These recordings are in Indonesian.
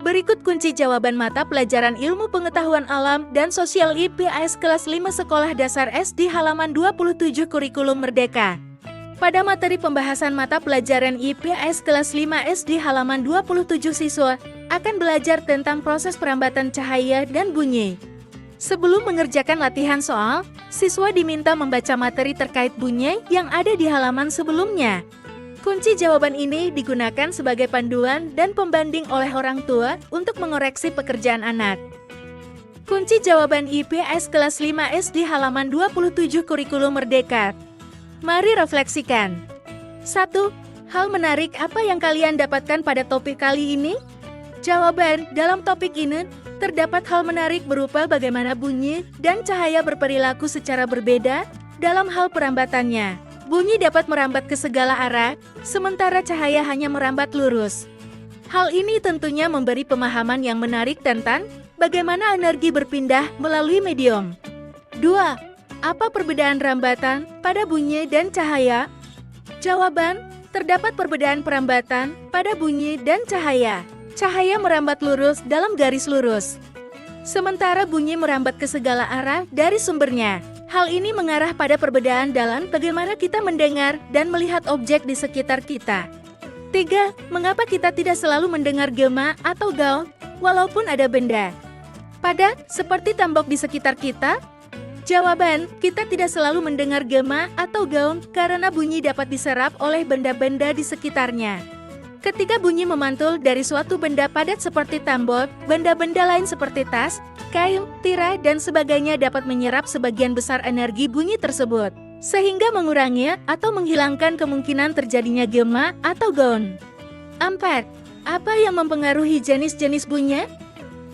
Berikut kunci jawaban mata pelajaran Ilmu Pengetahuan Alam dan Sosial IPS kelas 5 Sekolah Dasar SD halaman 27 Kurikulum Merdeka. Pada materi pembahasan mata pelajaran IPS kelas 5 SD halaman 27 siswa akan belajar tentang proses perambatan cahaya dan bunyi. Sebelum mengerjakan latihan soal, siswa diminta membaca materi terkait bunyi yang ada di halaman sebelumnya. Kunci jawaban ini digunakan sebagai panduan dan pembanding oleh orang tua untuk mengoreksi pekerjaan anak. Kunci jawaban IPS kelas 5 SD halaman 27 Kurikulum Merdeka. Mari refleksikan. 1. Hal menarik apa yang kalian dapatkan pada topik kali ini? Jawaban, dalam topik ini, terdapat hal menarik berupa bagaimana bunyi dan cahaya berperilaku secara berbeda dalam hal perambatannya. Bunyi dapat merambat ke segala arah, sementara cahaya hanya merambat lurus. Hal ini tentunya memberi pemahaman yang menarik tentang bagaimana energi berpindah melalui medium. 2. Apa perbedaan rambatan pada bunyi dan cahaya? Jawaban, terdapat perbedaan perambatan pada bunyi dan cahaya. Cahaya merambat lurus dalam garis lurus, sementara bunyi merambat ke segala arah dari sumbernya. Hal ini mengarah pada perbedaan dalam bagaimana kita mendengar dan melihat objek di sekitar kita. 3. Mengapa kita tidak selalu mendengar gema atau gaung walaupun ada benda padat seperti tembok di sekitar kita? Jawaban, kita tidak selalu mendengar gema atau gaung karena bunyi dapat diserap oleh benda-benda di sekitarnya. Ketika bunyi memantul dari suatu benda padat seperti tembok, benda-benda lain seperti tas, kain, tirai, dan sebagainya dapat menyerap sebagian besar energi bunyi tersebut, sehingga mengurangi atau menghilangkan kemungkinan terjadinya gema atau gaung. 4. Apa yang mempengaruhi jenis-jenis bunyi?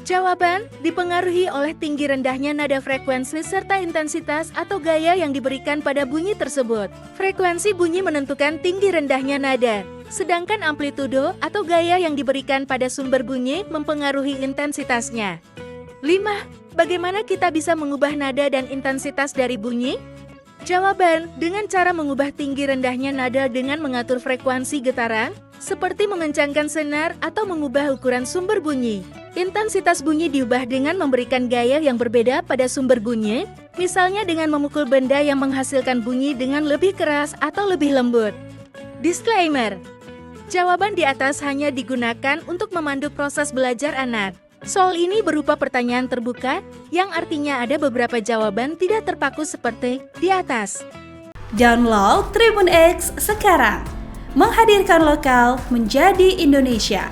Jawaban, dipengaruhi oleh tinggi rendahnya nada frekuensi serta intensitas atau gaya yang diberikan pada bunyi tersebut. Frekuensi bunyi menentukan tinggi rendahnya nada, sedangkan amplitudo atau gaya yang diberikan pada sumber bunyi mempengaruhi intensitasnya. 5. Bagaimana kita bisa mengubah nada dan intensitas dari bunyi? Jawaban, dengan cara mengubah tinggi rendahnya nada dengan mengatur frekuensi getaran, seperti mengencangkan senar atau mengubah ukuran sumber bunyi. Intensitas bunyi diubah dengan memberikan gaya yang berbeda pada sumber bunyi, misalnya dengan memukul benda yang menghasilkan bunyi dengan lebih keras atau lebih lembut. Disclaimer. Jawaban di atas hanya digunakan untuk memandu proses belajar anak. Soal ini berupa pertanyaan terbuka, yang artinya ada beberapa jawaban tidak terpaku seperti di atas. Download Tribun X sekarang, menghadirkan lokal menjadi Indonesia.